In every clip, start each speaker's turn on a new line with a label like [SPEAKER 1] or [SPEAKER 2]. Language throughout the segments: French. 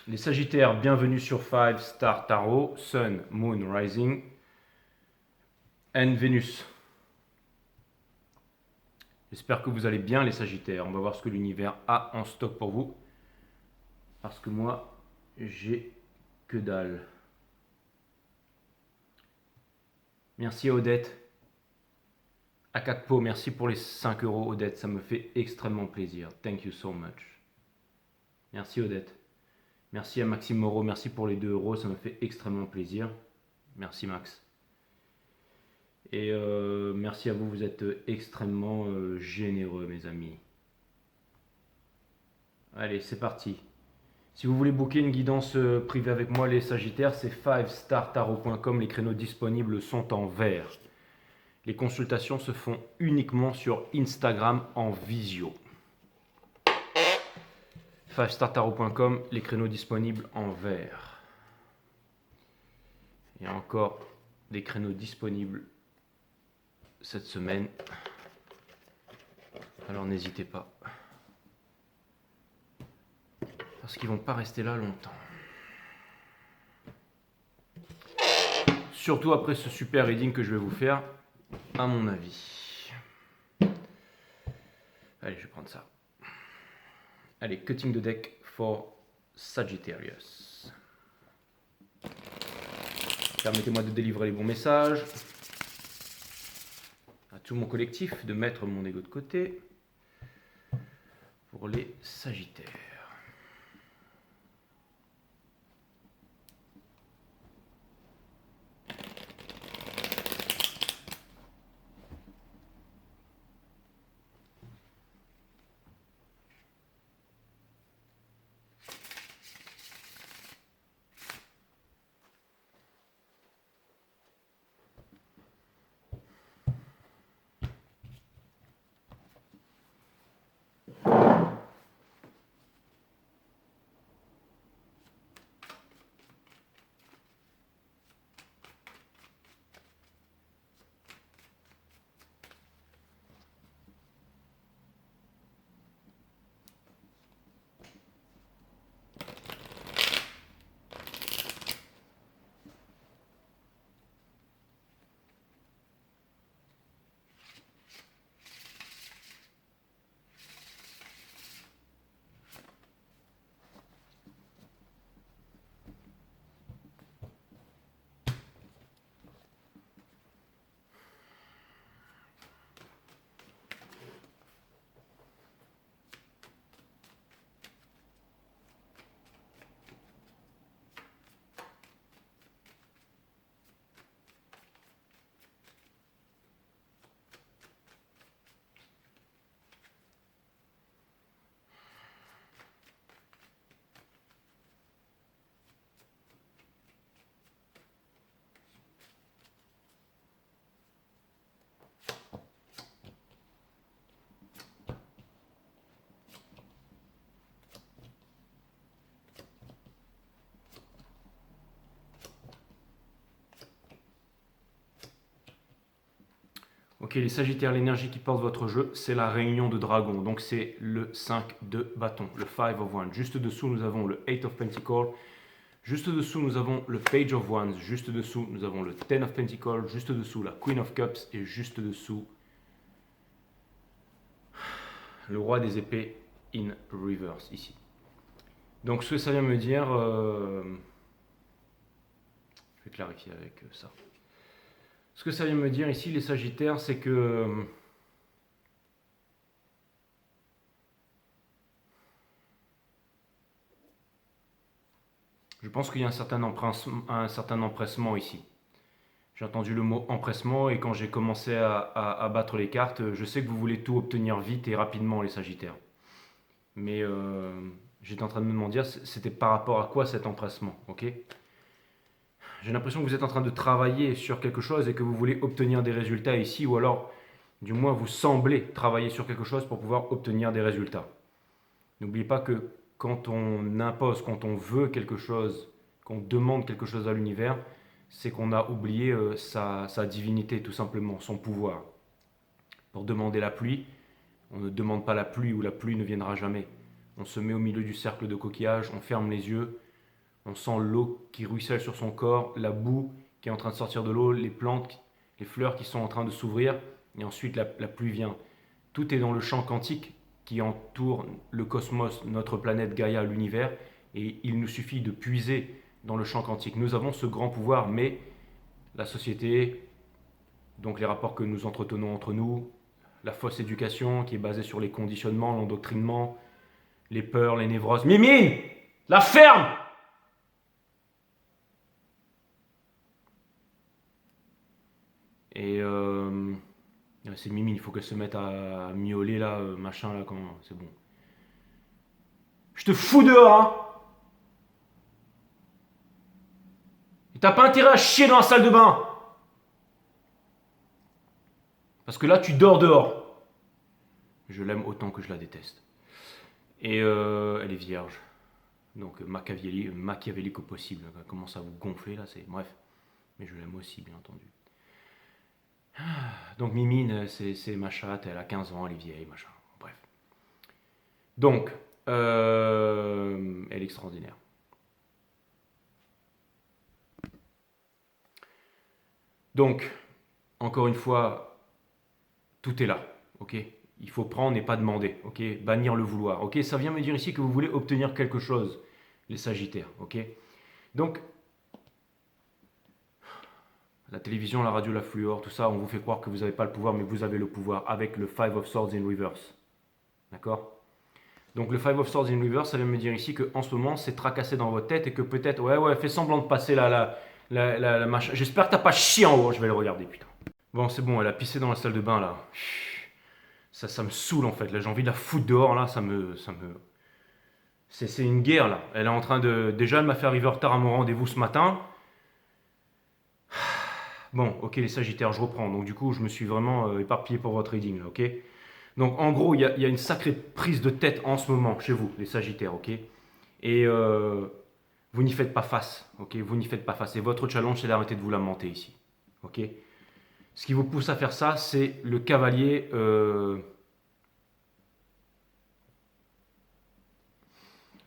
[SPEAKER 1] Les Sagittaires, bienvenue sur 5 Star Tarot, Sun, Moon, Rising and Vénus. J'espère que vous allez bien les Sagittaires. On va voir ce que l'univers a en stock pour vous. Parce que moi, j'ai que dalle. Merci à Odette. Akakpo, merci pour les 5 euros Odette, ça me fait extrêmement plaisir. Thank you so much. Merci Odette. Merci à Maxime Moreau, merci pour les 2 euros, ça me fait extrêmement plaisir. Merci Max. Et merci à vous, vous êtes extrêmement généreux mes amis. Allez, c'est parti. Si vous voulez booker une guidance privée avec moi les Sagittaires, c'est 5startarot.com, les créneaux disponibles sont en vert. Les consultations se font uniquement sur Instagram en visio. 5startarot.com, les créneaux disponibles en vert. Il y a encore des créneaux disponibles cette semaine. Alors n'hésitez pas. Parce qu'ils ne vont pas rester là longtemps. Surtout après ce super reading que je vais vous faire, à mon avis. Allez, je vais prendre ça. Allez, cutting the deck for Sagittarius. Permettez-moi de délivrer les bons messages à tout mon collectif, de mettre mon ego de côté pour les Sagittaires. Ok, les Sagittaires, l'énergie qui porte votre jeu, c'est la réunion de dragons. Donc c'est le 5 de bâton, le 5 of Wands. Juste dessous, nous avons le 8 of Pentacles. Juste dessous, nous avons le Page of Wands. Juste dessous, nous avons le 10 of Pentacles. Juste dessous, la Queen of Cups. Et juste dessous, le Roi des épées in reverse, ici. Donc ce que ça vient me dire... je vais clarifier avec ça. Ce que ça vient me dire ici, les Sagittaires, c'est que je pense qu'il y a un certain empressement ici. J'ai entendu le mot empressement et quand j'ai commencé à battre les cartes, je sais que vous voulez tout obtenir vite et rapidement, les Sagittaires. Mais j'étais en train de me demander, c'était par rapport à quoi cet empressement, ok ? J'ai l'impression que vous êtes en train de travailler sur quelque chose et que vous voulez obtenir des résultats ici, ou alors, du moins, vous semblez travailler sur quelque chose pour pouvoir obtenir des résultats. N'oubliez pas que quand on impose, quand on veut quelque chose, qu'on demande quelque chose à l'univers, c'est qu'on a oublié sa divinité, tout simplement, son pouvoir. Pour demander la pluie, on ne demande pas la pluie ou la pluie ne viendra jamais. On se met au milieu du cercle de coquillages, on ferme les yeux, On sent l'eau qui ruisselle sur son corps, la boue qui est en train de sortir de l'eau, les plantes, les fleurs qui sont en train de s'ouvrir, et ensuite la pluie vient. Tout est dans le champ quantique qui entoure le cosmos, notre planète Gaïa, l'univers, et il nous suffit de puiser dans le champ quantique. Nous avons ce grand pouvoir, mais la société, donc les rapports que nous entretenons entre nous, la fausse éducation qui est basée sur les conditionnements, l'endoctrinement, les peurs, les névroses. Mimine, la ferme! Et c'est Mimine, il faut qu'elle se mette à miauler là, machin là, quand c'est bon. Je te fous dehors, hein! Et t'as pas intérêt à chier dans la salle de bain! Parce que là, tu dors dehors. Je l'aime autant que je la déteste. Et elle est vierge. Donc machiavélique au possible. Elle commence à vous gonfler là, c'est bref. Mais je l'aime aussi, bien entendu. Donc Mimine, c'est ma chatte, elle a 15 ans, elle est vieille, machin. Bref. Donc, elle est extraordinaire. Donc, encore une fois, tout est là, ok? Il faut prendre et pas demander, ok? Bannir le vouloir, ok? Ça vient me dire ici que vous voulez obtenir quelque chose, les Sagittaires, ok? Donc, la télévision, la radio, la fluor, tout ça, on vous fait croire que vous n'avez pas le pouvoir, mais vous avez le pouvoir avec le Five of Swords in Reverse. D'accord? Donc le Five of Swords in Reverse, ça vient me dire ici qu'en ce moment, c'est tracassé dans votre tête et que peut-être, ouais, fais semblant de passer la machin. J'espère que t'as pas chié en haut, je vais le regarder, putain. Bon, c'est bon, elle a pissé dans la salle de bain, là. Ça me saoule, en fait. Là, j'ai envie de la foutre dehors, là, C'est une guerre, là. Elle est en train de... Déjà, elle m'a fait arriver en retard à mon rendez-vous ce matin. Bon, ok, les Sagittaires, je reprends. Donc, du coup, je me suis vraiment éparpillé pour votre reading, là, ok? Donc, en gros, il y a une sacrée prise de tête en ce moment chez vous, les Sagittaires, ok? Et vous n'y faites pas face, ok? Vous n'y faites pas face. Et votre challenge, c'est d'arrêter de vous lamenter ici, ok? Ce qui vous pousse à faire ça, c'est le cavalier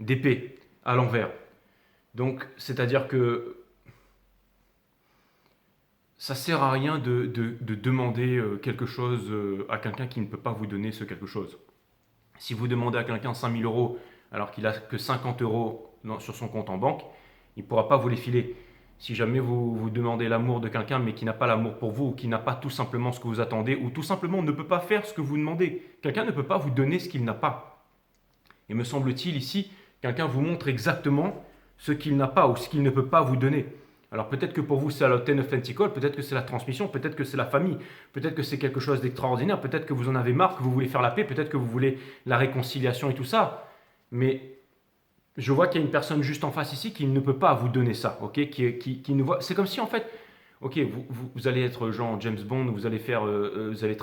[SPEAKER 1] d'épée à l'envers. Donc, c'est-à-dire que ça sert à rien de demander quelque chose à quelqu'un qui ne peut pas vous donner ce quelque chose. Si vous demandez à quelqu'un 5000 euros alors qu'il n'a que 50 euros sur son compte en banque, il ne pourra pas vous les filer. Si jamais vous demandez l'amour de quelqu'un mais qui n'a pas l'amour pour vous, ou qui n'a pas tout simplement ce que vous attendez, ou tout simplement ne peut pas faire ce que vous demandez, quelqu'un ne peut pas vous donner ce qu'il n'a pas. Et me semble-t-il ici, quelqu'un vous montre exactement ce qu'il n'a pas ou ce qu'il ne peut pas vous donner. Alors peut-être que pour vous c'est la Ten of Pentacles, peut-être que c'est la transmission, peut-être que c'est la famille, peut-être que c'est quelque chose d'extraordinaire, peut-être que vous en avez marre, que vous voulez faire la paix, peut-être que vous voulez la réconciliation et tout ça. Mais je vois qu'il y a une personne juste en face ici qui ne peut pas vous donner ça, ok? Qui ne voit. C'est comme si en fait, ok, vous allez être genre James Bond, vous allez faire, vous allez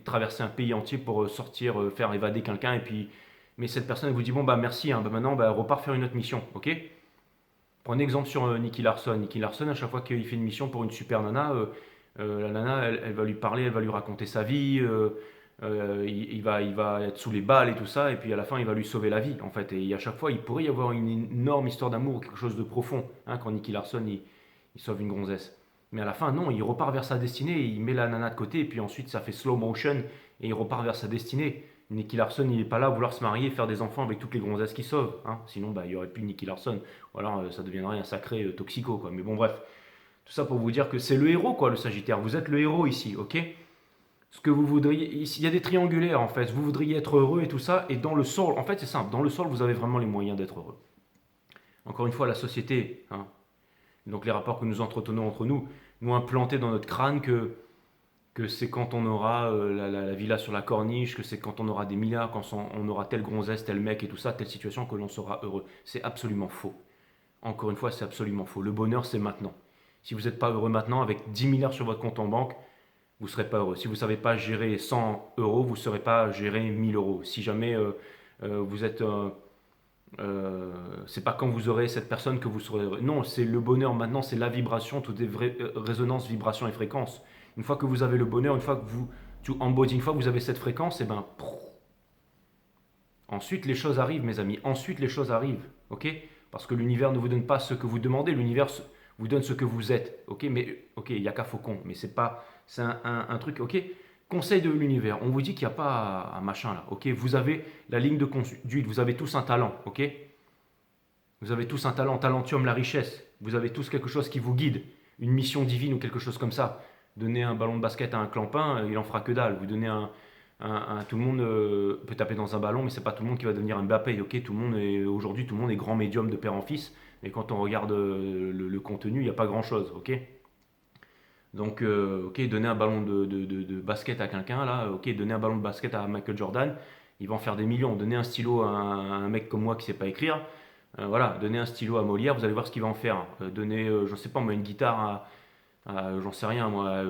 [SPEAKER 1] traverser un pays entier pour sortir, faire évader quelqu'un et puis, mais cette personne elle vous dit bon bah merci, hein, bah, maintenant bah, repart faire une autre mission, ok? Prenez exemple sur Nicky Larson. Nicky Larson, à chaque fois qu'il fait une mission pour une super nana, la nana, elle va lui parler, elle va lui raconter sa vie, il va être sous les balles et tout ça, et puis à la fin, il va lui sauver la vie, en fait. Et à chaque fois, il pourrait y avoir une énorme histoire d'amour, quelque chose de profond, hein, quand Nicky Larson, il sauve une gonzesse. Mais à la fin, non, il repart vers sa destinée, il met la nana de côté, et puis ensuite, ça fait slow motion, et il repart vers sa destinée. Nicky Larson, il n'est pas là à vouloir se marier, faire des enfants avec toutes les gonzesses qu'il sauve. Hein. Sinon, bah, il n'y aurait plus Nicky Larson. Ou alors, ça deviendrait un sacré toxico. Quoi. Mais bon, bref. Tout ça pour vous dire que c'est le héros, quoi, le Sagittaire. Vous êtes le héros ici, ok? Ce que vous voudriez... Il y a des triangulaires, en fait. Vous voudriez être heureux et tout ça. Et dans le sol, en fait, c'est simple. Dans le sol, vous avez vraiment les moyens d'être heureux. Encore une fois, la société, hein, donc les rapports que nous entretenons entre nous, nous implantés dans notre crâne que c'est quand on aura la villa sur la corniche, que c'est quand on aura des milliards, quand on aura tel gonzesse, tel mec et tout ça, telle situation que l'on sera heureux. C'est absolument faux. Encore une fois, c'est absolument faux. Le bonheur, c'est maintenant. Si vous n'êtes pas heureux maintenant, avec 10 milliards sur votre compte en banque, vous ne serez pas heureux. Si vous ne savez pas gérer 100 euros, vous ne saurez pas gérer 1000 euros. Si jamais vous êtes... c'est pas quand vous aurez cette personne que vous serez heureux. Non, c'est le bonheur maintenant, c'est la vibration, toutes les vraies résonances, vibrations et fréquences. Une fois que vous avez le bonheur, une fois que une fois que vous avez cette fréquence, et ben, ensuite les choses arrivent, mes amis. Ensuite les choses arrivent, ok? Parce que l'univers ne vous donne pas ce que vous demandez, l'univers vous donne ce que vous êtes, ok? Mais, ok, il n'y a qu'à Faucon, mais c'est pas, c'est un truc, ok? Conseil de l'univers, on vous dit qu'il n'y a pas un machin là, ok? Vous avez la ligne de conduite, vous avez tous un talent, ok? Vous avez tous un talent, talentium, la richesse. Vous avez tous quelque chose qui vous guide, une mission divine ou quelque chose comme ça. Donnez un ballon de basket à un clampin, il en fera que dalle. Vous donnez tout le monde peut taper dans un ballon, mais c'est pas tout le monde qui va devenir un Mbappé. Ok, aujourd'hui, tout le monde est grand médium de père en fils, mais quand on regarde le contenu, il n'y a pas grand chose. Ok, donc ok, donnez un ballon de basket à quelqu'un là. Ok, donnez un ballon de basket à Michael Jordan, il va en faire des millions. Donnez un stylo à un mec comme moi qui sait pas écrire. Voilà, donnez un stylo à Molière, vous allez voir ce qu'il va en faire. Donnez, je sais pas moi, une guitare j'en sais rien moi,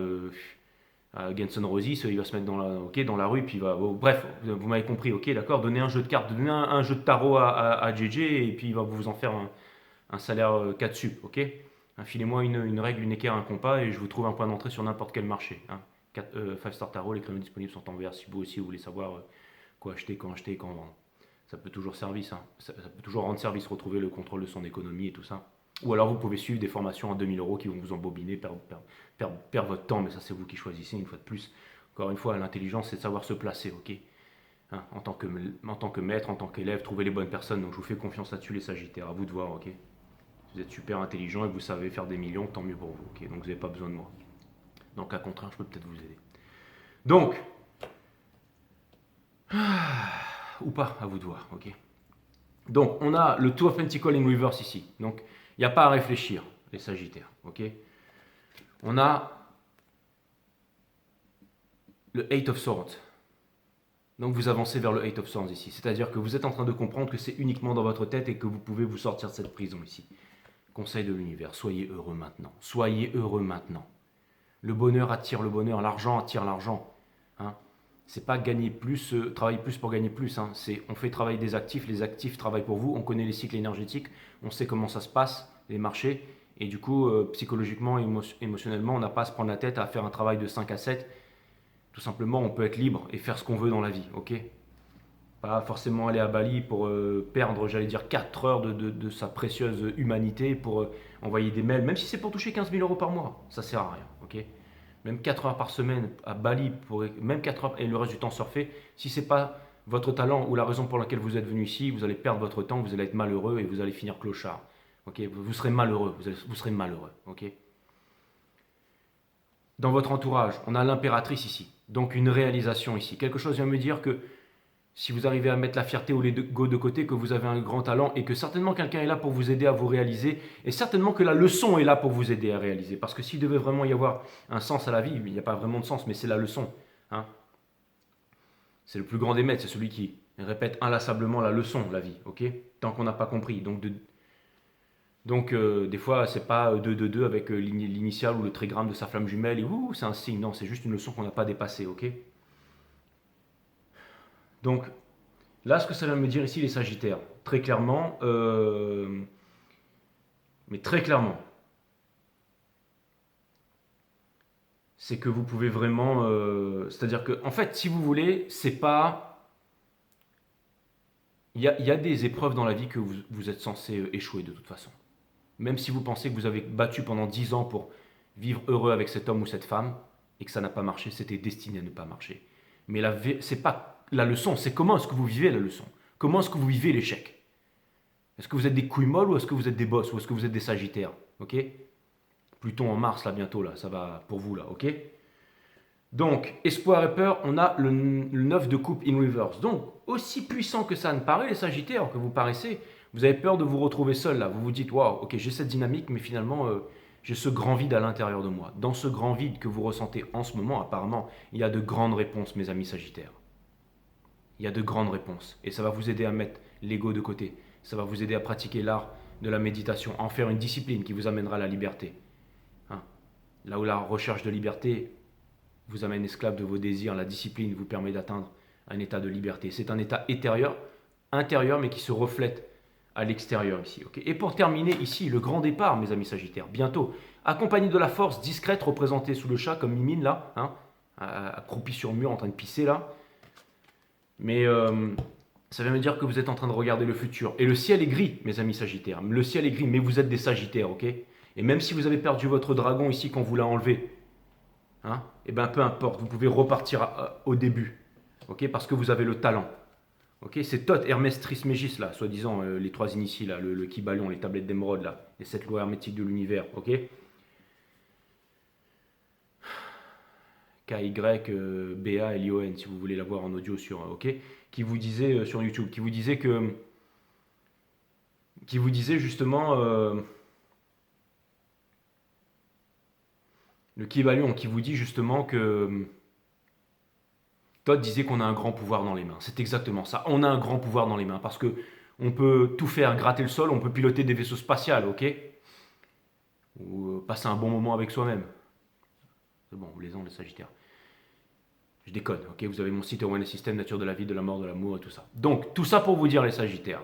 [SPEAKER 1] à Guns N' Roses, il va se mettre dans la rue, puis il va. Bon, bref, vous m'avez compris, ok, d'accord. Donnez un jeu de cartes, donnez un jeu de tarot à JJ, et puis il va vous en faire un salaire 4 sup, ok. Filez-moi une règle, une équerre, un compas, et je vous trouve un point d'entrée sur n'importe quel marché. 5 Star Tarot, les créneaux disponibles sont en VR si vous aussi vous voulez savoir quoi acheter, quand et quand vendre. Ça peut toujours service, hein. Ça peut toujours rendre service, retrouver le contrôle de son économie et tout ça. Ou alors vous pouvez suivre des formations à 2000 € qui vont vous embobiner, perdre votre temps, mais ça c'est vous qui choisissez une fois de plus. Encore une fois, l'intelligence c'est de savoir se placer, ok. Hein, en tant que maître, en tant qu'élève, trouver les bonnes personnes. Donc je vous fais confiance là-dessus les Sagittaires, à vous de voir, ok. Si vous êtes super intelligent et que vous savez faire des millions, tant mieux pour vous, ok. Donc vous n'avez pas besoin de moi. Donc à contraire, je peux peut-être vous aider. Donc, ou pas, à vous de voir, ok. Donc, on a le Two of Pentacles in reverse ici. Donc, il n'y a pas à réfléchir, les Sagittaires, ok. On a le Eight of Swords. Donc, vous avancez vers le Eight of Swords ici. C'est-à-dire que vous êtes en train de comprendre que c'est uniquement dans votre tête et que vous pouvez vous sortir de cette prison ici. Conseil de l'univers, soyez heureux maintenant. Soyez heureux maintenant. Le bonheur attire le bonheur, l'argent attire l'argent. Hein. C'est pas gagner plus, travailler plus pour gagner plus. Hein. On fait travailler des actifs, les actifs travaillent pour vous, on connaît les cycles énergétiques, on sait comment ça se passe, les marchés, et du coup, psychologiquement, émotionnellement, on n'a pas à se prendre la tête à faire un travail de 5 à 7. Tout simplement, on peut être libre et faire ce qu'on veut dans la vie, ok. Pas forcément aller à Bali pour perdre, j'allais dire, 4 heures de sa précieuse humanité pour envoyer des mails, même si c'est pour toucher 15 000 € par mois, ça sert à rien, ok. Même 4 heures par semaine à Bali, même 4 heures et le reste du temps surfer, si ce n'est pas votre talent ou la raison pour laquelle vous êtes venu ici, vous allez perdre votre temps, vous allez être malheureux et vous allez finir clochard. Okay, vous serez malheureux, vous serez malheureux. Okay. Dans votre entourage, on a l'impératrice ici, donc une réalisation ici. Quelque chose vient me dire que si vous arrivez à mettre la fierté ou l'ego de côté, que vous avez un grand talent et que certainement quelqu'un est là pour vous aider à vous réaliser et certainement que la leçon est là pour vous aider à réaliser. Parce que s'il devait vraiment y avoir un sens à la vie, il n'y a pas vraiment de sens, mais c'est la leçon. Hein. C'est le plus grand des maîtres, c'est celui qui répète inlassablement la leçon, la vie, ok. Tant qu'on n'a pas compris. Donc des fois, c'est pas 2 avec l'initiale ou le trigramme de sa flamme jumelle et ouh, c'est un signe. Non, c'est juste une leçon qu'on n'a pas dépassée, ok. Donc, là, ce que ça vient me dire ici, les Sagittaires, très clairement, mais très clairement, c'est que vous pouvez vraiment, c'est-à-dire que, en fait, si vous voulez, c'est pas, il y a des épreuves dans la vie que vous êtes censé échouer de toute façon. Même si vous pensez que vous avez battu pendant 10 ans pour vivre heureux avec cet homme ou cette femme et que ça n'a pas marché, c'était destiné à ne pas marcher. Mais c'est pas la leçon, c'est comment est-ce que vous vivez la leçon. Comment est-ce que vous vivez l'échec. Est-ce que vous êtes des couilles molles ou est-ce que vous êtes des boss ou est-ce que vous êtes des Sagittaires, ok. Pluton en Mars là bientôt là, ça va pour vous là, ok. Donc, espoir et peur, on a le 9 de coupe in reverse. Donc, aussi puissant que ça ne paraît, les Sagittaires, que vous paraissez, vous avez peur de vous retrouver seul là. Vous vous dites, waouh, ok, j'ai cette dynamique, mais finalement, j'ai ce grand vide à l'intérieur de moi. Dans ce grand vide que vous ressentez en ce moment, apparemment, il y a de grandes réponses, mes amis Sagittaires. Il y a de grandes réponses. Et ça va vous aider à mettre l'ego de côté. Ça va vous aider à pratiquer l'art de la méditation, à en faire une discipline qui vous amènera à la liberté. Hein. Là où la recherche de liberté vous amène esclave de vos désirs, la discipline vous permet d'atteindre un état de liberté. C'est un état intérieur, mais qui se reflète à l'extérieur ici. Okay. Et pour terminer ici, le grand départ, mes amis Sagittaires, bientôt, accompagné de la force discrète représentée sous le chat, comme Mimine là, hein, accroupi sur le mur en train de pisser là. Mais Ça veut me dire que vous êtes en train de regarder le futur. Et le ciel est gris, mes amis Sagittaires. Le ciel est gris, mais vous êtes des Sagittaires, ok? Et même si vous avez perdu votre dragon ici qu'on vous l'a enlevé, hein, et ben peu importe, vous pouvez repartir au début, ok? Parce que vous avez le talent. Ok, c'est Thoth, Hermès, Trismégis, là, soi-disant, les trois initiés, là, le Kybalion, les tablettes d'émeraude, là, les sept lois hermétiques de l'univers, ok? KYBALION, si vous voulez la voir en audio sur, ok? Qui vous disait sur YouTube, qui vous disait justement, le Kybalion, qui vous dit justement que Todd disait qu'on a un grand pouvoir dans les mains. C'est exactement ça. On a un grand pouvoir dans les mains parce que on peut tout faire, gratter le sol, on peut piloter des vaisseaux spatials, ok? Ou passer un bon moment avec soi-même. C'est bon, les anges, les sagittaires. Je déconne, ok? Vous avez mon site One System, nature de la vie, de la mort, de l'amour et tout ça. Donc, tout ça pour vous dire, les sagittaires.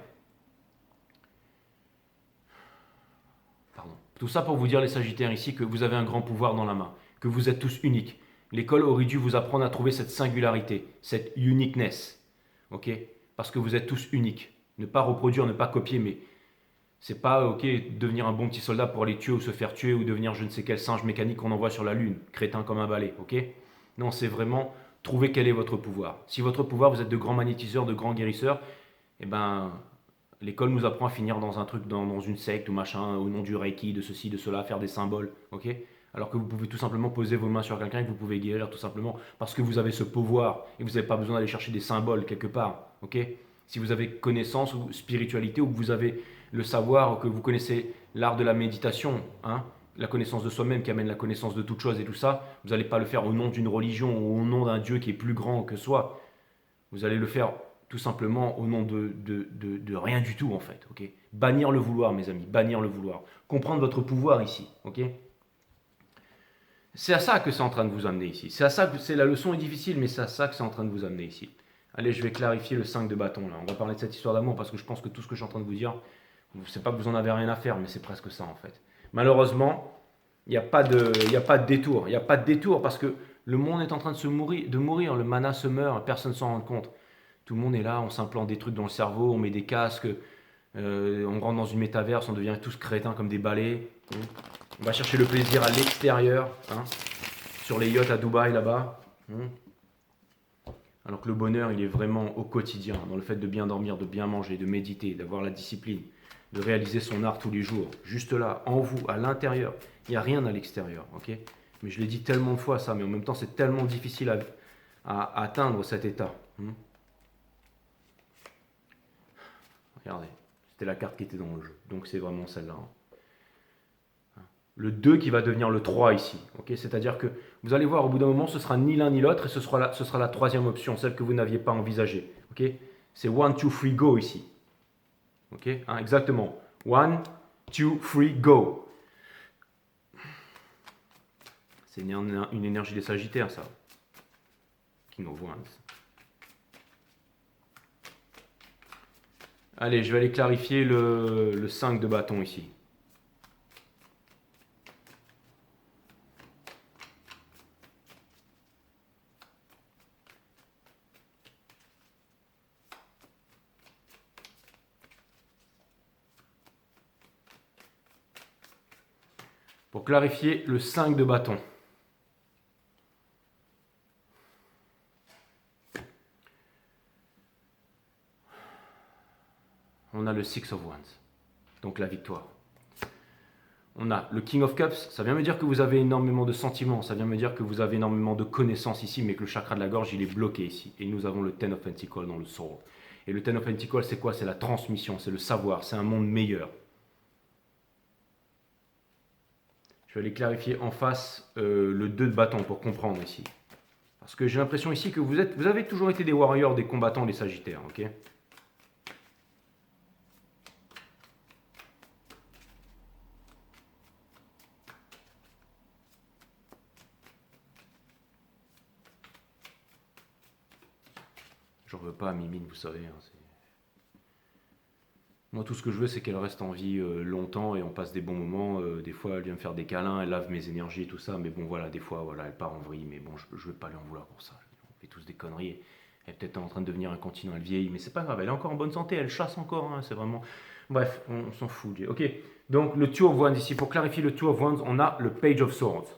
[SPEAKER 1] Pardon. Tout ça pour vous dire, les sagittaires, ici, que vous avez un grand pouvoir dans la main, que vous êtes tous uniques. L'école aurait dû vous apprendre à trouver cette singularité, cette uniqueness, ok? Parce que vous êtes tous uniques. Ne pas reproduire, ne pas copier, mais c'est pas ok devenir un bon petit soldat pour aller tuer ou se faire tuer ou devenir je ne sais quel singe mécanique qu'on envoie sur la lune, crétin comme un balai, ok? Non, c'est vraiment trouver quel est votre pouvoir. Si votre pouvoir, vous êtes de grands magnétiseurs, de grands guérisseurs, eh ben l'école nous apprend à finir dans un truc, dans une secte ou machin, au nom du Reiki, de ceci, de cela, faire des symboles, ok? Alors que vous pouvez tout simplement poser vos mains sur quelqu'un et que vous pouvez guérir tout simplement parce que vous avez ce pouvoir et vous n'avez pas besoin d'aller chercher des symboles quelque part, ok? Si vous avez connaissance ou spiritualité ou que vous avez le savoir ou que vous connaissez l'art de la méditation, hein, la connaissance de soi-même qui amène la connaissance de toute chose et tout ça, vous n'allez pas le faire au nom d'une religion ou au nom d'un Dieu qui est plus grand que soi. Vous allez le faire tout simplement au nom de rien du tout en fait. Ok, bannir le vouloir, mes amis, bannir le vouloir. Comprendre votre pouvoir ici. Ok, c'est à ça que c'est en train de vous amener ici. C'est à ça que c'est la leçon est difficile, mais c'est à ça que c'est en train de vous amener ici. Allez, je vais clarifier le 5 de bâton là. On va parler de cette histoire d'amour parce que je pense que tout ce que je suis en train de vous dire, c'est pas que vous en avez rien à faire, mais c'est presque ça en fait. Malheureusement, il y a pas de détour. Il n'y a pas de détour parce que le monde est en train de mourir. Le mana se meurt, personne ne s'en rend compte. Tout le monde est là, on s'implante des trucs dans le cerveau, on met des casques, on rentre dans une métaverse, on devient tous crétins comme des balais. On va chercher le plaisir à l'extérieur, hein, sur les yachts à Dubaï là-bas. Alors que le bonheur, il est vraiment au quotidien, dans le fait de bien dormir, de bien manger, de méditer, d'avoir la discipline, de réaliser son art tous les jours. Juste là, en vous, à l'intérieur. Il n'y a rien à l'extérieur, ok? Mais je l'ai dit tellement de fois ça, mais en même temps, c'est tellement difficile à atteindre cet état. Regardez, c'était la carte qui était dans le jeu. Donc c'est vraiment celle-là. Le 2 qui va devenir le 3 ici. Okay, c'est-à-dire que vous allez voir, au bout d'un moment, ce sera ni l'un ni l'autre et ce sera la troisième option, celle que vous n'aviez pas envisagée. Okay, c'est 1, 2, 3, go ici. Okay, hein, exactement. 1, 2, 3, go. C'est une énergie des Sagittaires, ça. King of Wands. Allez, je vais aller clarifier le 5 de bâton ici. Pour clarifier le 5 de bâton. On a le Six of Wands, donc la victoire. On a le King of Cups, ça vient me dire que vous avez énormément de sentiments, ça vient me dire que vous avez énormément de connaissances ici, mais que le chakra de la gorge, il est bloqué ici. Et nous avons le Ten of Pentacles dans le soul. Et le Ten of Pentacles, c'est quoi? C'est la transmission, c'est le savoir, c'est un monde meilleur. Je vais aller clarifier en face le 2 de bâton pour comprendre ici. Parce que j'ai l'impression ici que vous avez toujours été des warriors, des combattants, des sagittaires, ok? J'en veux pas à Mimine, vous savez. Hein, moi, tout ce que je veux, c'est qu'elle reste en vie longtemps et on passe des bons moments. Des fois, elle vient me faire des câlins, elle lave mes énergies, tout ça. Mais bon, voilà, des fois, voilà, elle part en vrille. Mais bon, je ne veux pas lui en vouloir pour ça. On fait tous des conneries. Elle est peut-être en train de devenir incontinent, elle vieillit, mais c'est pas grave, elle est encore en bonne santé, elle chasse encore, hein, c'est vraiment... Bref, on s'en fout. Ok, donc le Two of Wands ici, pour clarifier le Two of Wands, on a le Page of Swords.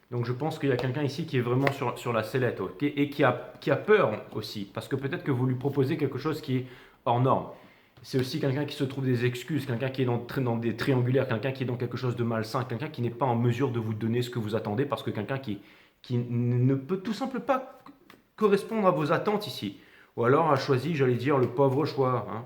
[SPEAKER 1] Donc je pense qu'il y a quelqu'un ici qui est vraiment sur la sellette, ok, et qui a peur aussi, parce que peut-être que vous lui proposez quelque chose qui est hors norme. C'est aussi quelqu'un qui se trouve des excuses, quelqu'un qui est dans des triangulaires, quelqu'un qui est dans quelque chose de malsain, quelqu'un qui n'est pas en mesure de vous donner ce que vous attendez, parce que quelqu'un qui ne peut tout simplement pas correspondre à vos attentes ici. Ou alors a choisi, j'allais dire, le pauvre choix, hein,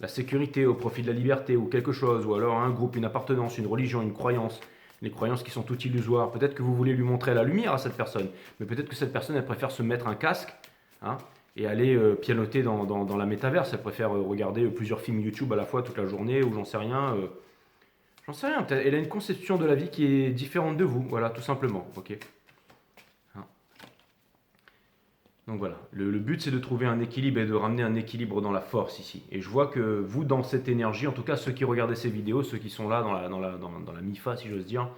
[SPEAKER 1] la sécurité au profit de la liberté, ou quelque chose, ou alors un groupe, une appartenance, une religion, une croyance. Les croyances qui sont toutes illusoires. Peut-être que vous voulez lui montrer la lumière à cette personne, mais peut-être que cette personne, elle préfère se mettre un casque, hein, et aller pianoter dans la métaverse. Elle préfère regarder plusieurs films YouTube à la fois toute la journée, ou j'en sais rien. J'en sais rien. Peut-être elle a une conception de la vie qui est différente de vous. Voilà, tout simplement. Ok. Hein. Donc voilà. Le but, c'est de trouver un équilibre et de ramener un équilibre dans la force ici. Et je vois que vous, dans cette énergie, en tout cas ceux qui regardaient ces vidéos, ceux qui sont là dans la MIFA, si j'ose dire,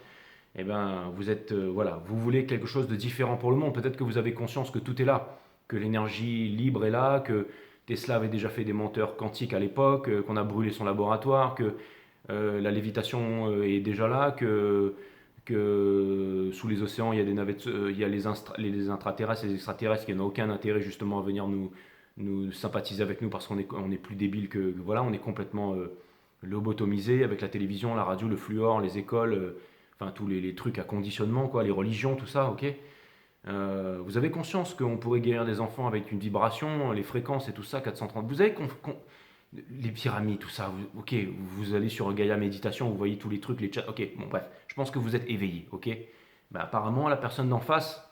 [SPEAKER 1] eh ben, vous êtes, voilà, vous voulez quelque chose de différent pour le monde. Peut-être que vous avez conscience que tout est là, que l'énergie libre est là, que Tesla avait déjà fait des menteurs quantiques à l'époque, qu'on a brûlé son laboratoire, que la lévitation est déjà là, que sous les océans il y a des navettes, il y a les intraterrestres, les extraterrestres qui n'ont aucun intérêt justement à venir nous sympathiser avec nous parce qu'on est plus débile que voilà, on est complètement lobotomisé avec la télévision, la radio, le fluor, les écoles. Enfin tous les trucs à conditionnement, quoi, les religions, tout ça, ok. Vous avez conscience qu'on pourrait guérir des enfants avec une vibration, les fréquences et tout ça, 430. Vous avez les pyramides, tout ça, ok, vous allez sur Gaia Méditation, vous voyez tous les trucs, les chats, ok, bon bref, je pense que vous êtes éveillé, ok. Ben, apparemment, la personne d'en face,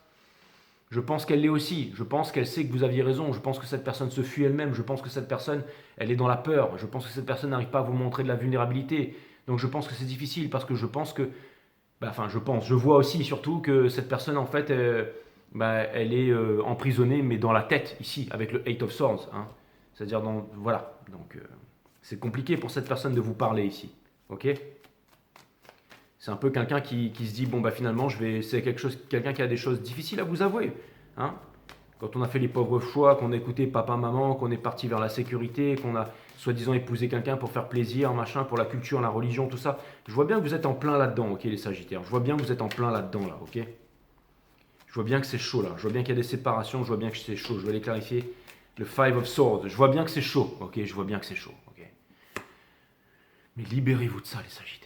[SPEAKER 1] je pense qu'elle l'est aussi, je pense qu'elle sait que vous aviez raison, je pense que cette personne se fuit elle-même, je pense que cette personne, elle est dans la peur, je pense que cette personne n'arrive pas à vous montrer de la vulnérabilité, donc je pense que c'est difficile parce que je pense que bah, enfin, je vois aussi surtout que cette personne, en fait, bah, elle est emprisonnée, mais dans la tête, ici, avec le Eight of Swords. Hein. C'est-à-dire, voilà. Donc, c'est compliqué pour cette personne de vous parler ici. Ok. C'est un peu quelqu'un qui se dit, bon, bah finalement, c'est quelqu'un qui a des choses difficiles à vous avouer. Hein. Quand on a fait les pauvres choix, qu'on a écouté papa, maman, qu'on est parti vers la sécurité, qu'on a soi-disant épousé quelqu'un pour faire plaisir, machin, pour la culture, la religion, tout ça. Je vois bien que vous êtes en plein là-dedans, ok, les Sagittaires. Je vois bien que vous êtes en plein là-dedans, là, ok. Je vois bien que c'est chaud, là. Je vois bien qu'il y a des séparations, je vois bien que c'est chaud. Je vais aller clarifier. Le Five of Swords. Je vois bien que c'est chaud, ok. Je vois bien que c'est chaud, ok. Mais libérez-vous de ça, les Sagittaires.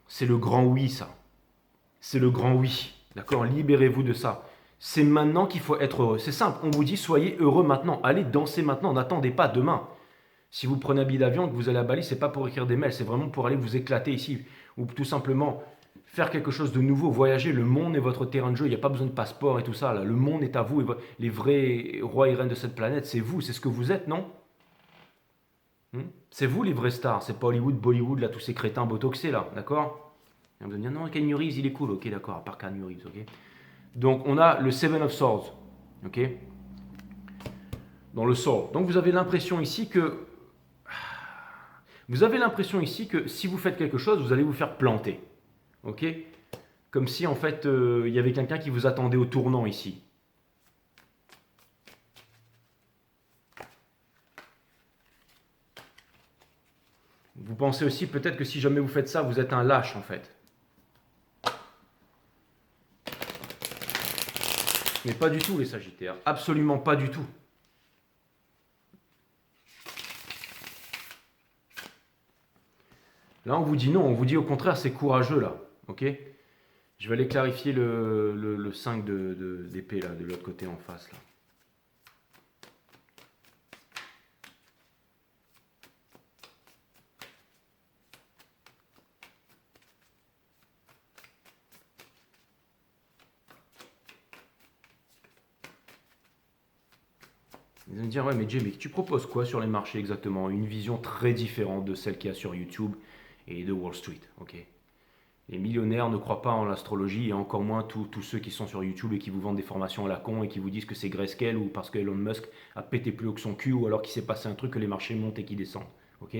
[SPEAKER 1] C'est le grand oui, ça. C'est le grand oui. D'accord. Libérez-vous de ça. C'est maintenant qu'il faut être heureux. C'est simple. On vous dit soyez heureux maintenant. Allez danser maintenant. N'attendez pas demain. Si vous prenez un billet d'avion et que vous allez à Bali, c'est pas pour écrire des mails. C'est vraiment pour aller vous éclater ici. Ou tout simplement faire quelque chose de nouveau. Voyager. Le monde est votre terrain de jeu. Il n'y a pas besoin de passeport et tout ça. Là. Le monde est à vous. Et les vrais rois et reines de cette planète, c'est vous. C'est ce que vous êtes, non? C'est vous les vrais stars. C'est pas Hollywood, Bollywood, là, tous ces crétins botoxés, là. D'accord? Et on va dire non, Keanu Reeves, il est cool. Ok, d'accord. À part Keanu Reeves, ok? Donc on a le Seven of Swords, ok, dans le sword. Donc vous avez l'impression ici que si vous faites quelque chose, vous allez vous faire planter, ok, comme si en fait il y avait quelqu'un qui vous attendait au tournant ici. Vous pensez aussi peut-être que si jamais vous faites ça, vous êtes un lâche en fait. Mais pas du tout les Sagittaires, absolument pas du tout. Là on vous dit non, on vous dit au contraire c'est courageux là, ok. Je vais aller clarifier le 5 d'épée là, de l'autre côté en face là. Ils vont me dire, ouais, mais Jamie, tu proposes quoi sur les marchés exactement? Une vision très différente de celle qu'il y a sur YouTube et de Wall Street, ok? Les millionnaires ne croient pas en l'astrologie et encore moins tous ceux qui sont sur YouTube et qui vous vendent des formations à la con et qui vous disent que c'est Grayscale ou parce que Elon Musk a pété plus haut que son cul ou alors qu'il s'est passé un truc que les marchés montent et qui descendent, ok?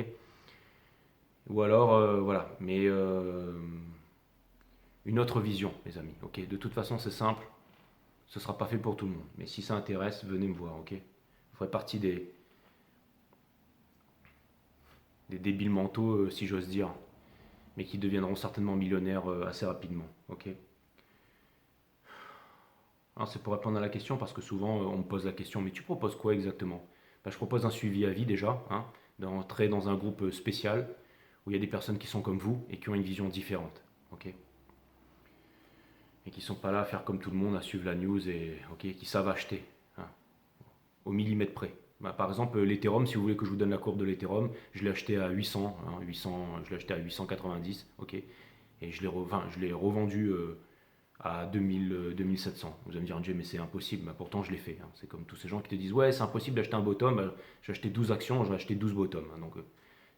[SPEAKER 1] Ou alors, voilà, mais une autre vision, les amis, ok? De toute façon, c'est simple, ce sera pas fait pour tout le monde, mais si ça intéresse, venez me voir, ok? ferait partie des débiles mentaux, si j'ose dire, mais qui deviendront certainement millionnaires assez rapidement. Ok. Alors c'est pour répondre à la question parce que souvent on me pose la question, mais tu proposes quoi exactement? Ben, je propose un suivi à vie déjà, hein, d'entrer dans un groupe spécial où il y a des personnes qui sont comme vous et qui ont une vision différente. Ok. Et qui sont pas là à faire comme tout le monde, à suivre la news et ok, qui savent acheter, hein, au millimètre près. Bah, par exemple, l'Ethereum, si vous voulez que je vous donne la courbe de l'Ethereum, je l'ai acheté à 800, hein, 800, je l'ai acheté à 890, ok, et je l'ai revendu à 2000, 2700. Vous allez me dire, Jay, mais c'est impossible. Bah, pourtant, je l'ai fait, hein. C'est comme tous ces gens qui te disent, ouais, c'est impossible d'acheter un bottom. Bah, j'ai acheté 12 actions, j'ai acheté 12 bottoms, hein. Donc,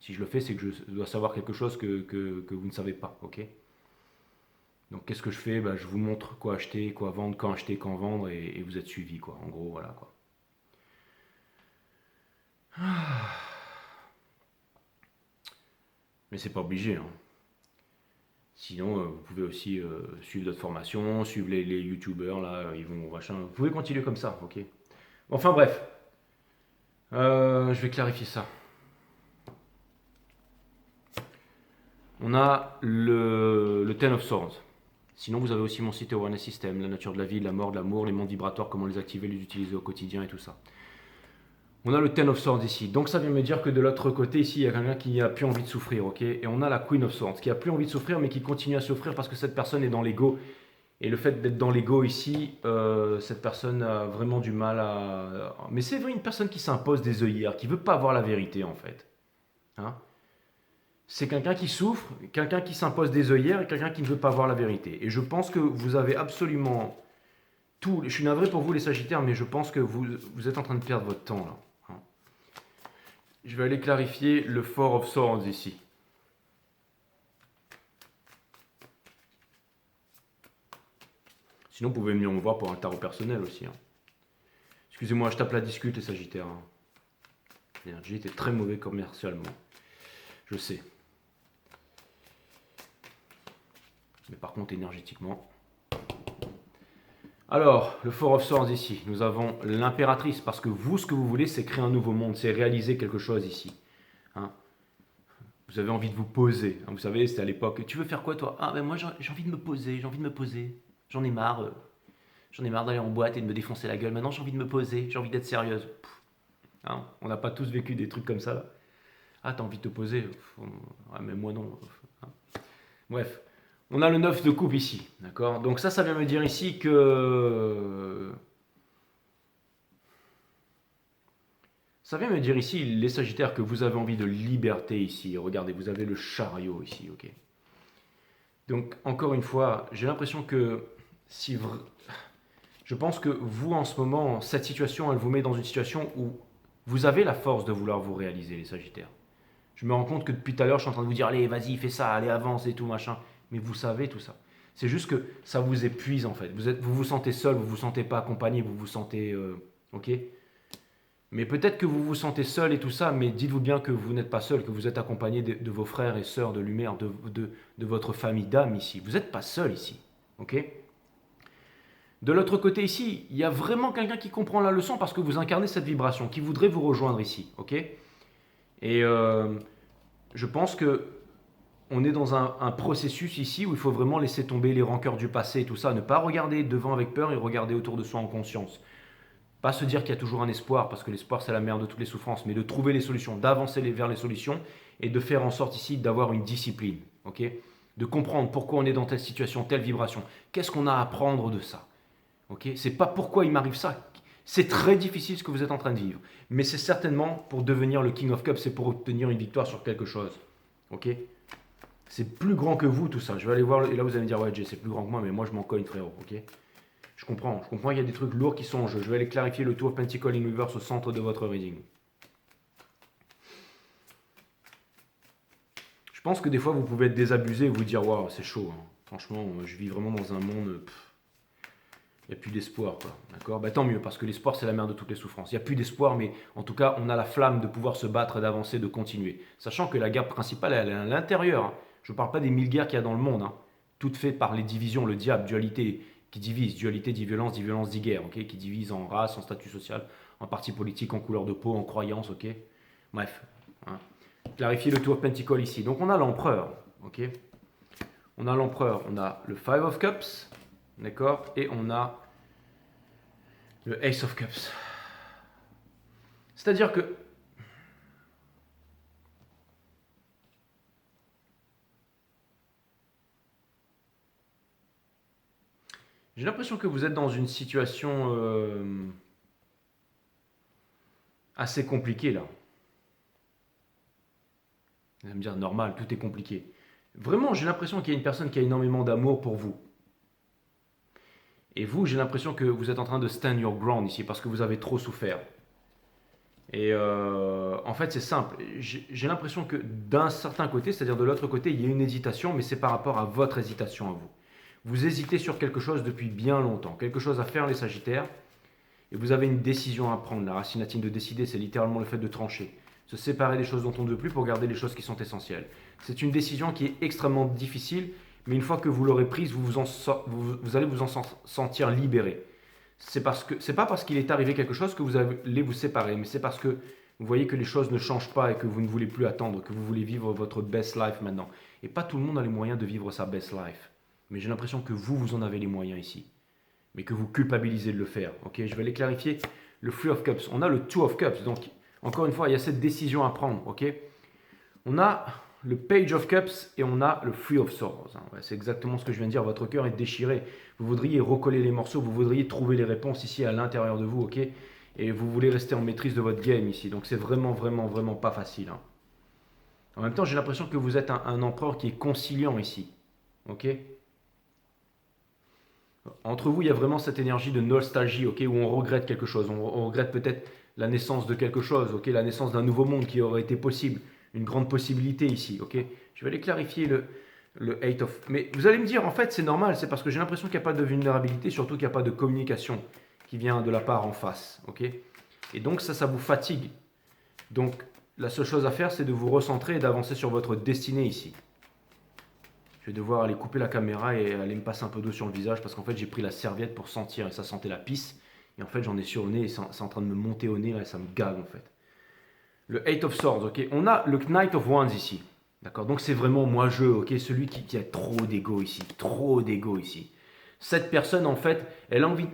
[SPEAKER 1] si je le fais, c'est que je dois savoir quelque chose que vous ne savez pas, ok. Donc, qu'est-ce que je fais? Bah, je vous montre quoi acheter, quoi vendre, quand acheter, quand vendre, et vous êtes suivi, quoi. En gros, voilà, quoi. Mais c'est pas obligé, hein. Sinon, vous pouvez aussi suivre d'autres formations, suivre les youtubeurs, là, ils vont machin. Vous pouvez continuer comme ça, ok. Enfin bref, je vais clarifier ça. On a le Ten of Swords. Sinon, vous avez aussi mon site Awareness System, la nature de la vie, de la mort, de l'amour, les mondes vibratoires, comment les activer, les utiliser au quotidien et tout ça. On a le Ten of Swords ici. Donc ça vient me dire que de l'autre côté ici, il y a quelqu'un qui n'a plus envie de souffrir, ok. Et on a la Queen of Swords qui a plus envie de souffrir mais qui continue à souffrir parce que cette personne est dans l'ego. Et le fait d'être dans l'ego ici, cette personne a vraiment du mal à... Mais c'est vrai, une personne qui s'impose des œillères, qui veut pas voir la vérité en fait. Hein. C'est quelqu'un qui souffre, quelqu'un qui s'impose des œillères et quelqu'un qui ne veut pas voir la vérité. Et je pense que vous avez absolument tout. Je suis navré pour vous les Sagittaires, mais je pense que vous êtes en train de perdre votre temps là. Hein. Je vais aller clarifier le Four of Swords ici. Sinon, vous pouvez venir me voir pour un tarot personnel aussi. Hein. Excusez-moi, je tape la discute les Sagittaires. Hein. J'ai été très mauvais commercialement. Je sais. Mais par contre, énergétiquement. Alors, le Four of Swords ici. Nous avons l'impératrice. Parce que vous, ce que vous voulez, c'est créer un nouveau monde. C'est réaliser quelque chose ici. Hein. Vous avez envie de vous poser. Hein. Vous savez, c'était à l'époque. Tu veux faire quoi, toi? Ah, ben moi, j'ai envie de me poser. J'ai envie de me poser. J'en ai marre. J'en ai marre d'aller en boîte et de me défoncer la gueule. Maintenant, j'ai envie de me poser. J'ai envie d'être sérieuse. Hein, on n'a pas tous vécu des trucs comme ça là. Ah, t'as envie de te poser? Ouais, mais moi non. Hein. Bref, on a le 9 de coupe ici, d'accord. Donc ça vient me dire ici que... Ça vient me dire ici, les Sagittaires, que vous avez envie de liberté ici. Regardez, vous avez le chariot ici, ok. Donc, encore une fois, j'ai l'impression que si... Je pense que vous, en ce moment, cette situation, elle vous met dans une situation où vous avez la force de vouloir vous réaliser, les Sagittaires. Je me rends compte que depuis tout à l'heure, je suis en train de vous dire, allez, vas-y, fais ça, allez, avance et tout, machin. Mais vous savez tout ça. C'est juste que ça vous épuise, en fait. Vous vous sentez seul, vous vous sentez pas accompagné, vous vous sentez... ok. Mais peut-être que vous vous sentez seul et tout ça, mais dites-vous bien que vous n'êtes pas seul, que vous êtes accompagné de vos frères et sœurs de lumière, de votre famille d'âme ici. Vous n'êtes pas seul ici, ok. De l'autre côté ici, il y a vraiment quelqu'un qui comprend la leçon parce que vous incarnez cette vibration, qui voudrait vous rejoindre ici, ok. Et je pense que on est dans un processus ici où il faut vraiment laisser tomber les rancœurs du passé et tout ça, ne pas regarder devant avec peur et regarder autour de soi en conscience. Pas se dire qu'il y a toujours un espoir, parce que l'espoir c'est la mère de toutes les souffrances, mais de trouver les solutions, d'avancer vers les solutions et de faire en sorte ici d'avoir une discipline, ok. De comprendre pourquoi on est dans telle situation, telle vibration, qu'est-ce qu'on a à apprendre de ça, ok. C'est pas pourquoi il m'arrive ça. C'est très difficile ce que vous êtes en train de vivre. Mais c'est certainement pour devenir le King of Cups, c'est pour obtenir une victoire sur quelque chose. Ok. C'est plus grand que vous tout ça. Je vais aller voir, et là vous allez me dire, ouais Jay, c'est plus grand que moi, mais moi je m'en cogne frérot. Ok. Je comprends qu'il y a des trucs lourds qui sont en jeu. Je vais aller clarifier le Two of Pentacles in Reverse au centre de votre reading. Je pense que des fois vous pouvez être désabusé et vous dire, waouh, c'est chaud. Hein. Franchement, je vis vraiment dans un monde... il n'y a plus d'espoir, quoi. D'accord. Bah, tant mieux, parce que l'espoir, c'est la mère de toutes les souffrances. Il n'y a plus d'espoir, mais en tout cas, on a la flamme de pouvoir se battre, d'avancer, de continuer. Sachant que la guerre principale, elle est à l'intérieur. Hein. Je ne parle pas des 1000 guerres qu'il y a dans le monde. Hein. Toutes faites par les divisions, le diable, dualité qui divise. Dualité dit violence dit guerre. Okay, qui divise en race, en statut social, en parti politique, en couleur de peau, en croyance, ok. Bref, hein. Clarifier le Two of Pentacles ici. Donc on a l'empereur, ok. On a l'empereur, on a le Five of Cups, d'accord, et on a le Ace of Cups. C'est-à-dire que j'ai l'impression que vous êtes dans une situation assez compliquée là. Vous allez me dire normal, tout est compliqué. Vraiment, j'ai l'impression qu'il y a une personne qui a énormément d'amour pour vous. Et vous, j'ai l'impression que vous êtes en train de stand your ground ici parce que vous avez trop souffert. Et en fait, c'est simple. J'ai l'impression que d'un certain côté, c'est-à-dire de l'autre côté, il y a une hésitation, mais c'est par rapport à votre hésitation à vous. Vous hésitez sur quelque chose depuis bien longtemps, quelque chose à faire, les Sagittaires, et vous avez une décision à prendre. La racine latine de décider, c'est littéralement le fait de trancher. Se séparer des choses dont on ne veut plus pour garder les choses qui sont essentielles. C'est une décision qui est extrêmement difficile, mais une fois que vous l'aurez prise, vous allez vous en sentir libéré. C'est pas parce qu'il est arrivé quelque chose que vous allez vous séparer, mais c'est parce que vous voyez que les choses ne changent pas et que vous ne voulez plus attendre, que vous voulez vivre votre best life maintenant. Et pas tout le monde a les moyens de vivre sa best life. Mais j'ai l'impression que vous en avez les moyens ici. Mais que vous culpabilisez de le faire. Ok, je vais les clarifier. Le Three of Cups. On a le Two of Cups. Donc, encore une fois, il y a cette décision à prendre. Ok, on a le Page of Cups et on a le Three of Swords. Ouais, c'est exactement ce que je viens de dire. Votre cœur est déchiré. Vous voudriez recoller les morceaux. Vous voudriez trouver les réponses ici à l'intérieur de vous. Ok, et vous voulez rester en maîtrise de votre game ici. Donc, c'est vraiment, vraiment, vraiment pas facile. Hein. En même temps, j'ai l'impression que vous êtes un empereur qui est conciliant ici. Ok. Entre vous, il y a vraiment cette énergie de nostalgie, ok, où on regrette quelque chose. On regrette peut-être la naissance de quelque chose, ok, la naissance d'un nouveau monde qui aurait été possible, une grande possibilité ici, ok. Je vais aller clarifier le Eight of. Mais vous allez me dire, en fait, c'est normal, c'est parce que j'ai l'impression qu'il n'y a pas de vulnérabilité, surtout qu'il n'y a pas de communication qui vient de la part en face, ok. Et donc ça vous fatigue. Donc la seule chose à faire, c'est de vous recentrer et d'avancer sur votre destinée ici. Je vais devoir aller couper la caméra et aller me passer un peu d'eau sur le visage parce qu'en fait j'ai pris la serviette pour sentir et ça sentait la pisse. Et en fait j'en ai sur le nez et c'est en train de me monter au nez là, et ça me gave en fait. Le Eight of Swords, ok. On a le Knight of Wands ici. D'accord. Donc c'est vraiment moi-je, ok. Celui qui a trop d'ego ici. Trop d'ego ici. Cette personne en fait, elle a envie.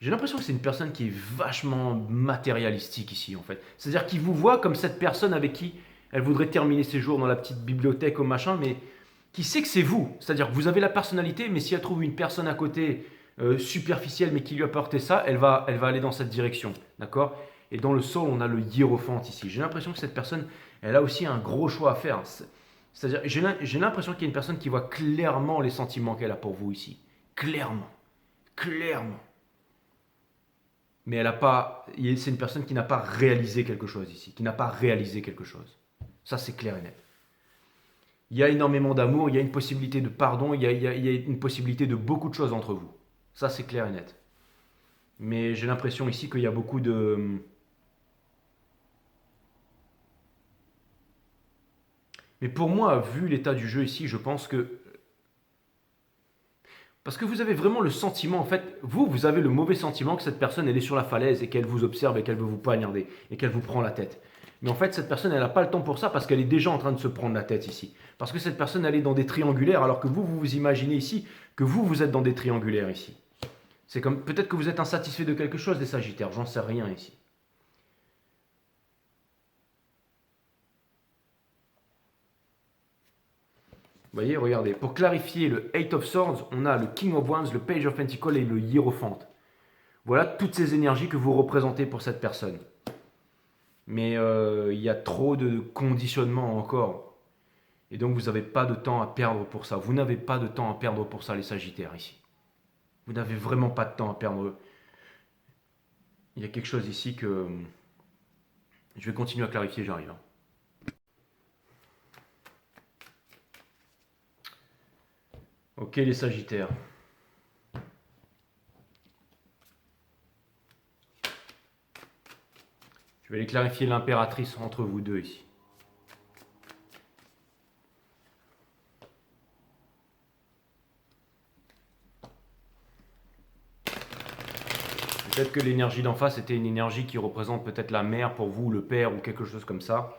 [SPEAKER 1] J'ai l'impression que c'est une personne qui est vachement matérialistique ici en fait. C'est-à-dire qu'il vous voit comme cette personne avec qui elle voudrait terminer ses jours dans la petite bibliothèque au machin, mais qui sait que c'est vous. C'est-à-dire que vous avez la personnalité, mais si elle trouve une personne à côté superficielle, mais qui lui a apporté ça, elle va aller dans cette direction. D'accord. Et dans le sol, on a le hiérophante ici. J'ai l'impression que cette personne, elle a aussi un gros choix à faire. C'est-à-dire, j'ai l'impression qu'il y a une personne qui voit clairement les sentiments qu'elle a pour vous ici. Clairement. Clairement. Mais elle a pas, c'est une personne qui n'a pas réalisé quelque chose ici, qui n'a pas réalisé quelque chose. Ça, c'est clair et net. Il y a énormément d'amour, il y a une possibilité de pardon, il y a une possibilité de beaucoup de choses entre vous. Ça, c'est clair et net. Mais j'ai l'impression ici qu'il y a beaucoup de... Mais pour moi, vu l'état du jeu ici, je pense que... Parce que vous avez vraiment le sentiment, en fait, vous avez le mauvais sentiment que cette personne, elle est sur la falaise et qu'elle vous observe et qu'elle veut vous poignarder et qu'elle vous prend la tête. Mais en fait, cette personne, elle n'a pas le temps pour ça parce qu'elle est déjà en train de se prendre la tête ici. Parce que cette personne, elle est dans des triangulaires alors que vous imaginez ici que vous êtes dans des triangulaires ici. C'est comme, peut-être que vous êtes insatisfait de quelque chose, des Sagittaires, j'en sais rien ici. Vous voyez, regardez, pour clarifier le Eight of Swords, on a le King of Wands, le Page of Pentacles et le Hiérophante. Voilà toutes ces énergies que vous représentez pour cette personne. Mais il y a trop de conditionnement encore. Et donc vous n'avez pas de temps à perdre pour ça. Vous n'avez pas de temps à perdre pour ça, les Sagittaires, ici. Vous n'avez vraiment pas de temps à perdre. Il y a quelque chose ici que... Je vais continuer à clarifier, j'arrive. Ok, les Sagittaires. Je vais aller clarifier l'impératrice entre vous deux ici. Peut-être que l'énergie d'en face était une énergie qui représente peut-être la mère pour vous, le père ou quelque chose comme ça.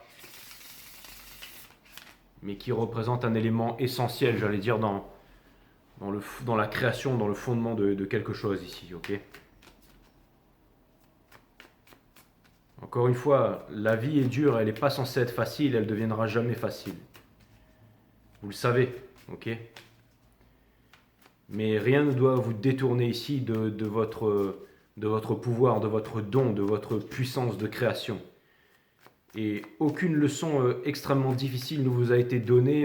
[SPEAKER 1] Mais qui représente un élément essentiel, j'allais dire, dans la création, dans le fondement de quelque chose ici, ok? Encore une fois, la vie est dure, elle n'est pas censée être facile, elle ne deviendra jamais facile. Vous le savez, ok? Mais rien ne doit vous détourner ici de votre pouvoir, de votre don, de votre puissance de création. Et aucune leçon extrêmement difficile ne vous a été donnée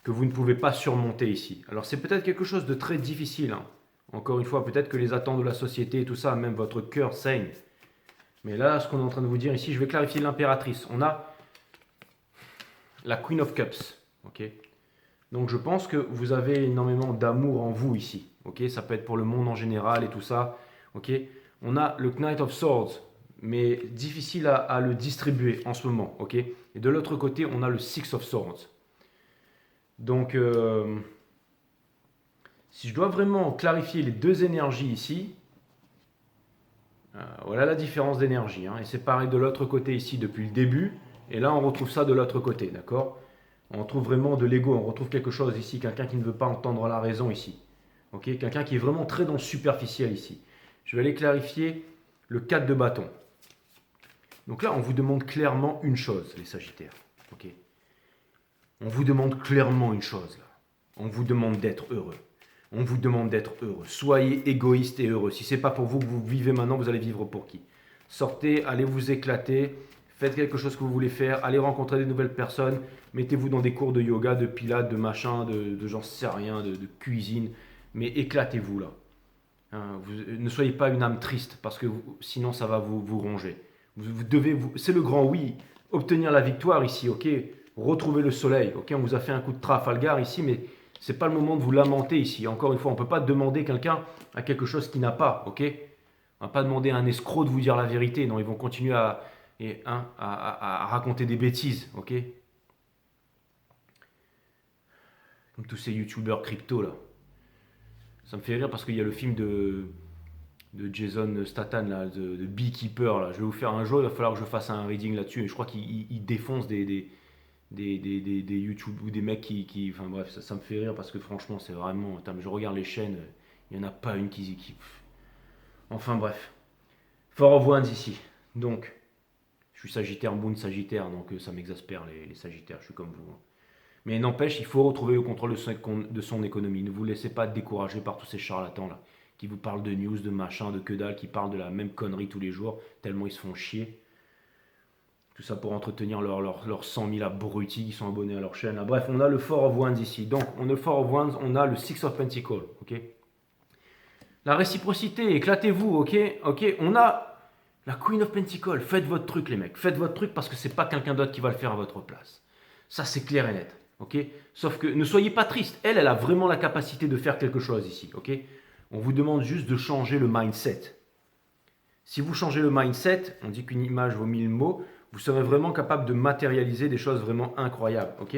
[SPEAKER 1] que vous ne pouvez pas surmonter ici. Alors c'est peut-être quelque chose de très difficile, hein. Encore une fois, peut-être que les attentes de la société et tout ça, même votre cœur saigne. Mais là, ce qu'on est en train de vous dire ici, je vais clarifier l'impératrice. On a la Queen of Cups, ok? Donc je pense que vous avez énormément d'amour en vous ici, ok? Ça peut être pour le monde en général et tout ça, ok? On a le Knight of Swords, mais difficile à le distribuer en ce moment, ok? Et de l'autre côté, on a le Six of Swords. Donc, si je dois vraiment clarifier les deux énergies ici, voilà la différence d'énergie, hein. Et c'est pareil de l'autre côté ici depuis le début, et là on retrouve ça de l'autre côté, d'accord? On retrouve vraiment de l'ego, on retrouve quelque chose ici, quelqu'un qui ne veut pas entendre la raison ici. Ok, quelqu'un qui est vraiment très dans le superficiel ici. Je vais aller clarifier le 4 de bâton. Donc là, on vous demande clairement une chose, les Sagittaires. Ok, on vous demande clairement une chose là. On vous demande d'être heureux. On vous demande d'être heureux. Soyez égoïste et heureux. Si ce n'est pas pour vous que vous vivez maintenant, vous allez vivre pour qui? Sortez, allez vous éclater. Faites quelque chose que vous voulez faire, allez rencontrer des nouvelles personnes, mettez-vous dans des cours de yoga, de pilates, de machin, de j'en sais rien, de cuisine, mais éclatez-vous là. Hein, ne soyez pas une âme triste, parce que sinon ça va vous ronger. C'est le grand oui, obtenir la victoire ici, ok? Retrouver le soleil, ok? On vous a fait un coup de Trafalgar ici, mais c'est pas le moment de vous lamenter ici. Encore une fois, on ne peut pas demander quelqu'un à quelque chose qu'il n'a pas, ok? On ne va pas demander à un escroc de vous dire la vérité, non, ils vont continuer à raconter des bêtises, ok? Comme tous ces youtubeurs crypto là. Ça me fait rire parce qu'il y a le film de Jason Statham là, de Beekeeper là. Je vais vous faire un jour, il va falloir que je fasse un reading là-dessus. Et je crois qu'il défonce des YouTube ou des mecs enfin bref, ça me fait rire parce que franchement c'est vraiment. Attends, je regarde les chaînes, il n'y en a pas une qui. Enfin bref. Four of Wands ici. Donc, je suis Sagittaire, Moon Sagittaire, donc ça m'exaspère les Sagittaires, je suis comme vous, hein. Mais n'empêche, il faut retrouver le contrôle de son économie. Ne vous laissez pas décourager par tous ces charlatans là, qui vous parlent de news, de machin, de que dalle, qui parlent de la même connerie tous les jours, tellement ils se font chier. Tout ça pour entretenir leurs 100 000 abrutis qui sont abonnés à leur chaîne là. Bref, on a le Four of Wands ici. Donc, on a le Four of Wands, on a le Six of Pentacles, ok? La réciprocité, éclatez-vous, ok? Ok, on a la Queen of Pentacles. Faites votre truc, les mecs. Faites votre truc parce que c'est pas quelqu'un d'autre qui va le faire à votre place. Ça, c'est clair et net, ok? Sauf que ne soyez pas triste. Elle a vraiment la capacité de faire quelque chose ici, ok? On vous demande juste de changer le mindset. Si vous changez le mindset, on dit qu'une image vaut 1000 mots, vous serez vraiment capable de matérialiser des choses vraiment incroyables, ok?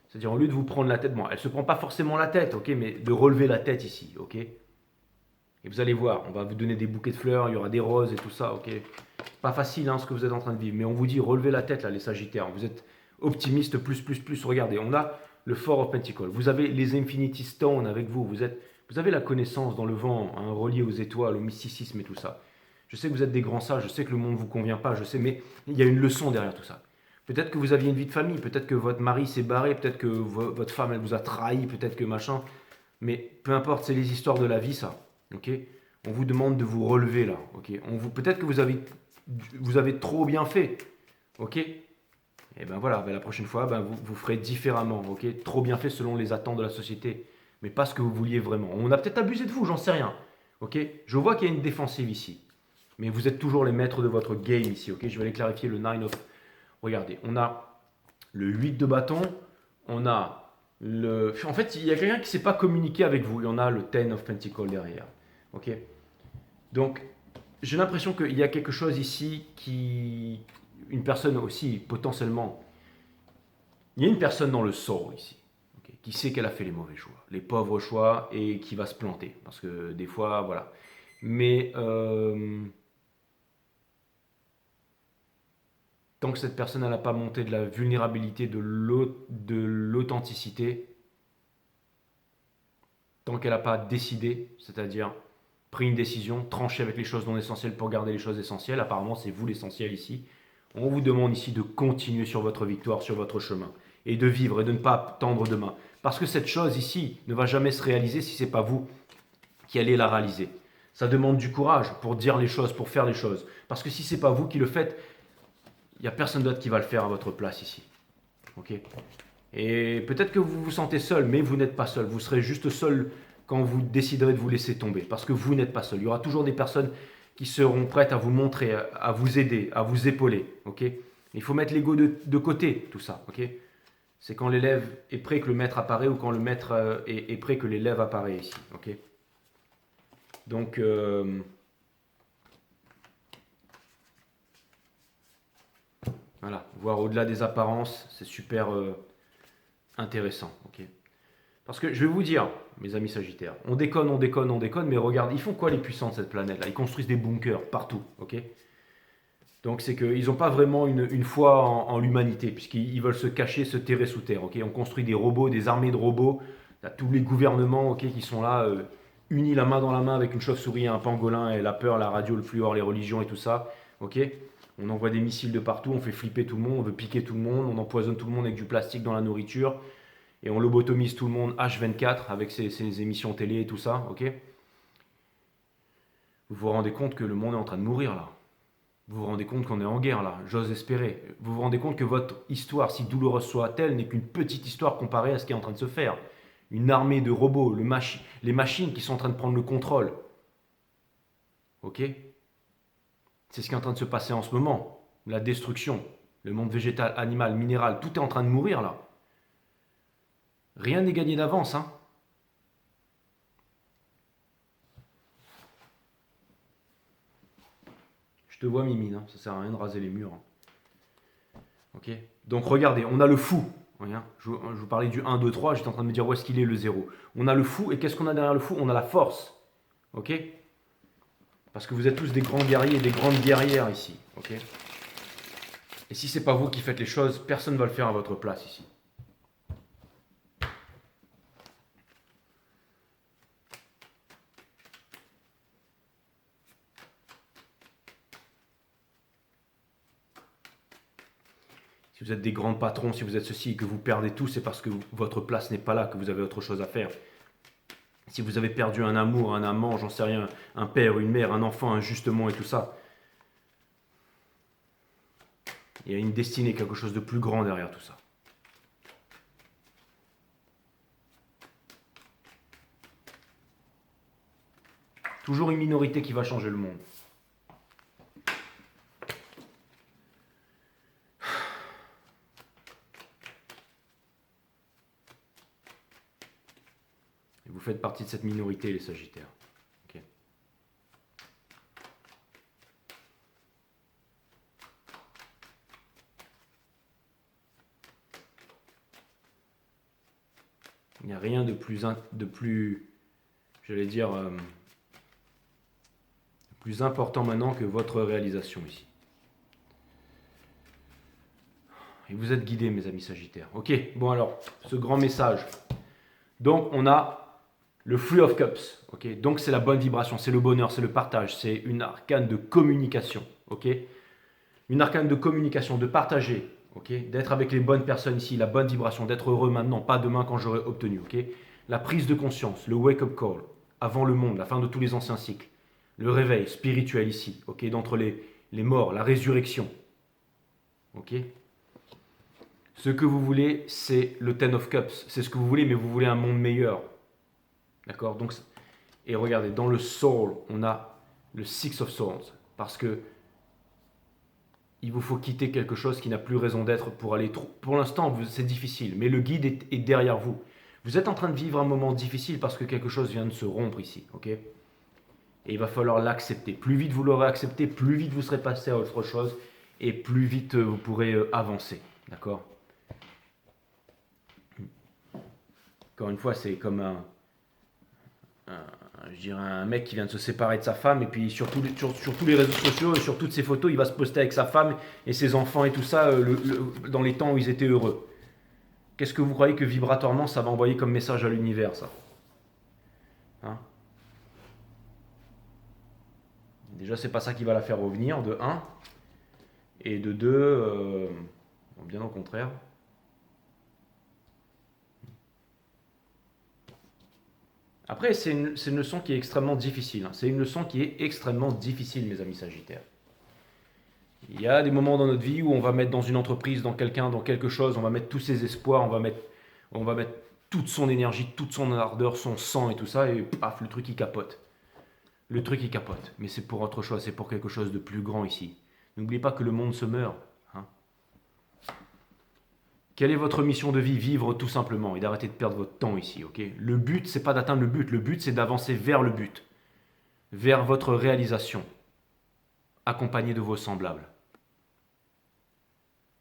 [SPEAKER 1] C'est-à-dire, au lieu de vous prendre la tête, bon, elle ne se prend pas forcément la tête, ok? Mais de relever la tête ici, ok? Et vous allez voir, on va vous donner des bouquets de fleurs, il y aura des roses et tout ça, ok? Pas facile hein, ce que vous êtes en train de vivre, mais on vous dit relevez la tête là, les Sagittaires. Vous êtes optimiste plus. Regardez, on a le Four of Pentacles. Vous avez les Infinity Stones avec vous. Vous avez la connaissance dans le vent, hein, reliée aux étoiles, au mysticisme et tout ça. Je sais que vous êtes des grands sages, je sais que le monde ne vous convient pas, je sais, mais il y a une leçon derrière tout ça. Peut-être que vous aviez une vie de famille, peut-être que votre mari s'est barré, peut-être que votre femme elle vous a trahi, peut-être que machin. Mais peu importe, c'est les histoires de la vie ça. Ok? On vous demande de vous relever là. Ok? Peut-être que vous avez trop bien fait. Ok? Et ben voilà, ben la prochaine fois, ben vous ferez différemment. Ok? Trop bien fait selon les attentes de la société. Mais pas ce que vous vouliez vraiment. On a peut-être abusé de vous, j'en sais rien. Ok? Je vois qu'il y a une défensive ici. Mais vous êtes toujours les maîtres de votre game ici. Ok? Je vais aller clarifier le 9 of. Regardez, on a le 8 de bâton. On a le. En fait, il y a quelqu'un qui ne sait pas communiquer avec vous. Il y en a le 10 of Pentacles derrière. Ok? Donc, j'ai l'impression qu'il y a quelque chose ici qui. Une personne aussi, potentiellement. Il y a une personne dans le soul ici, okay, qui sait qu'elle a fait les mauvais choix, les pauvres choix et qui va se planter. Parce que des fois, voilà. Mais tant que cette personne n'a pas monté de la vulnérabilité, de l'authenticité, tant qu'elle n'a pas décidé, c'est-à-dire pris une décision, tranché avec les choses non essentielles pour garder les choses essentielles, apparemment c'est vous l'essentiel ici, on vous demande ici de continuer sur votre victoire, sur votre chemin, et de vivre et de ne pas tendre demain. Parce que cette chose ici ne va jamais se réaliser si ce n'est pas vous qui allez la réaliser. Ça demande du courage pour dire les choses, pour faire les choses. Parce que si ce n'est pas vous qui le faites, il n'y a personne d'autre qui va le faire à votre place ici. Ok. Et peut-être que vous vous sentez seul, mais vous n'êtes pas seul. Vous serez juste seul quand vous déciderez de vous laisser tomber. Parce que vous n'êtes pas seul. Il y aura toujours des personnes qui seront prêtes à vous montrer, à vous aider, à vous épauler. Ok. Il faut mettre l'ego de côté, tout ça. Ok. C'est quand l'élève est prêt que le maître apparaît ou quand le maître est prêt que l'élève apparaît ici. Ok. Donc, voilà, voir au-delà des apparences, c'est super intéressant. Ok. Parce que je vais vous dire, mes amis Sagittaires, on déconne, on déconne, on déconne, mais regarde, ils font quoi les puissants de cette planète-là? Ils construisent des bunkers partout. Ok. Donc c'est qu'ils n'ont pas vraiment une foi en l'humanité, puisqu'ils veulent se cacher, se terrer sous terre. Ok. On construit des robots, des armées de robots. Il y a tous les gouvernements ok, qui sont là, unis la main dans la main avec une chauve-souris, un pangolin, et la peur, la radio, le fluor, les religions et tout ça. Ok. On envoie des missiles de partout, on fait flipper tout le monde, on veut piquer tout le monde, on empoisonne tout le monde avec du plastique dans la nourriture, et on lobotomise tout le monde H24 avec ses émissions télé et tout ça. Ok. Vous vous rendez compte que le monde est en train de mourir là. Vous vous rendez compte qu'on est en guerre là, j'ose espérer. Vous vous rendez compte que votre histoire, si douloureuse soit-elle, n'est qu'une petite histoire comparée à ce qui est en train de se faire. Une armée de robots, les machines qui sont en train de prendre le contrôle. Ok. C'est ce qui est en train de se passer en ce moment. La destruction. Le monde végétal, animal, minéral, tout est en train de mourir là. Rien n'est gagné d'avance, hein. Je te vois Mimine, hein. Ça sert à rien de raser les murs, hein. Ok. Donc regardez, on a le fou. Regarde, je vous parlais du 1, 2, 3, j'étais en train de me dire où est-ce qu'il est le 0. On a le fou, et qu'est-ce qu'on a derrière le fou? On a la force. Ok. Parce que vous êtes tous des grands guerriers et des grandes guerrières ici. Ok. Et si c'est pas vous qui faites les choses, personne ne va le faire à votre place ici. Si vous êtes des grands patrons, si vous êtes ceci et que vous perdez tout, c'est parce que votre place n'est pas là, que vous avez autre chose à faire. Si vous avez perdu un amour, un amant, j'en sais rien, un père, une mère, un enfant injustement et tout ça, il y a une destinée, quelque chose de plus grand derrière tout ça. Toujours une minorité qui va changer le monde. Et vous faites partie de cette minorité, les Sagittaires. Okay. Il n'y a rien de plus j'allais dire, plus important maintenant que votre réalisation ici. Et vous êtes guidés, mes amis Sagittaires. Ok, bon alors, ce grand message. Donc, on a le Three of Cups. Ok, donc c'est la bonne vibration, c'est le bonheur, c'est le partage, c'est une arcane de communication. Ok, une arcane de communication, de partager. Ok, d'être avec les bonnes personnes ici, la bonne vibration, d'être heureux maintenant, pas demain quand j'aurai obtenu. Ok, la prise de conscience, le wake-up call, avant le monde, la fin de tous les anciens cycles, le réveil spirituel ici. Ok, d'entre les morts, la résurrection. Ok. Ce que vous voulez, c'est le Ten of Cups. C'est ce que vous voulez, mais vous voulez un monde meilleur. D'accord. Donc, et regardez, dans le Soul, on a le Six of Swords. Parce que il vous faut quitter quelque chose qui n'a plus raison d'être pour aller trop. Pour l'instant, c'est difficile, mais le guide est derrière vous. Vous êtes en train de vivre un moment difficile parce que quelque chose vient de se rompre ici. Ok. Et il va falloir l'accepter. Plus vite vous l'aurez accepté, plus vite vous serez passé à autre chose et plus vite vous pourrez avancer. D'accord. Encore une fois, c'est comme je dirais un mec qui vient de se séparer de sa femme et puis sur tous les réseaux sociaux et sur toutes ses photos, il va se poster avec sa femme et ses enfants et tout ça dans les temps où ils étaient heureux. Qu'est-ce que vous croyez que vibratoirement ça va envoyer comme message à l'univers, ça? Hein? Déjà, c'est pas ça qui va la faire revenir, de un. Et de deux, bien au contraire. Après, c'est une leçon qui est extrêmement difficile. C'est une leçon qui est extrêmement difficile, mes amis Sagittaires. Il y a des moments dans notre vie où on va mettre dans une entreprise, dans quelqu'un, dans quelque chose, on va mettre tous ses espoirs, on va mettre toute son énergie, toute son ardeur, son sang et tout ça, et paf, le truc il capote. Le truc il capote. Mais c'est pour autre chose, c'est pour quelque chose de plus grand ici. N'oubliez pas que le monde se meurt. Hein. Quelle est votre mission de vie? Vivre tout simplement et d'arrêter de perdre votre temps ici, ok? Le but, c'est pas d'atteindre le but c'est d'avancer vers le but, vers votre réalisation, accompagné de vos semblables.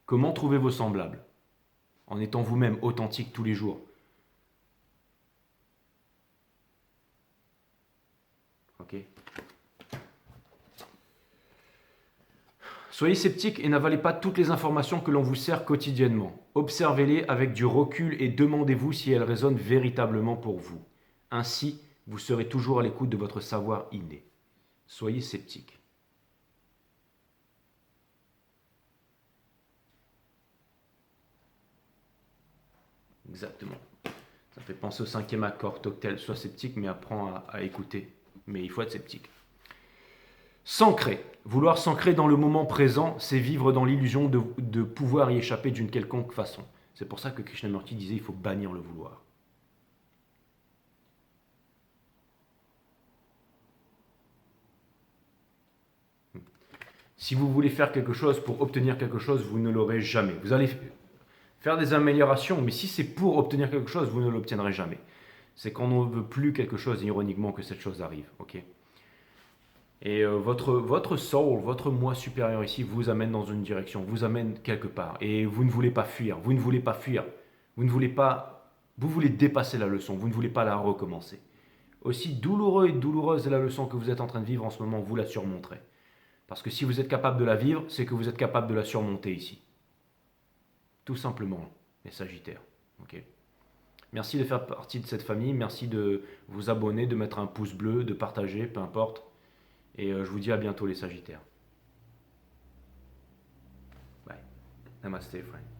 [SPEAKER 1] Comment trouver vos semblables? En étant vous-même authentique tous les jours. Ok? Soyez sceptique et n'avalez pas toutes les informations que l'on vous sert quotidiennement. Observez-les avec du recul et demandez-vous si elles résonnent véritablement pour vous. Ainsi, vous serez toujours à l'écoute de votre savoir inné. Soyez sceptique. Exactement. Ça fait penser au cinquième accord, Tocqueville. Sois sceptique, mais apprends à écouter. Mais il faut être sceptique. S'ancrer. Vouloir s'ancrer dans le moment présent, c'est vivre dans l'illusion de pouvoir y échapper d'une quelconque façon. C'est pour ça que Krishnamurti disait il faut bannir le vouloir. Si vous voulez faire quelque chose pour obtenir quelque chose, vous ne l'aurez jamais. Vous allez faire des améliorations, mais si c'est pour obtenir quelque chose, vous ne l'obtiendrez jamais. C'est quand on ne veut plus quelque chose, ironiquement, que cette chose arrive. Ok? Et votre soul, votre moi supérieur ici vous amène dans une direction, vous amène quelque part. Et vous ne voulez pas fuir, vous ne voulez pas fuir. Vous ne voulez pas, vous voulez dépasser la leçon, vous ne voulez pas la recommencer. Aussi douloureux et douloureuse est la leçon que vous êtes en train de vivre en ce moment, vous la surmonterez. Parce que si vous êtes capable de la vivre, c'est que vous êtes capable de la surmonter ici. Tout simplement, les Sagittaires. Okay. Merci de faire partie de cette famille, merci de vous abonner, de mettre un pouce bleu, de partager, peu importe. Et je vous dis à bientôt les Sagittaires. Bye. Namaste, friend.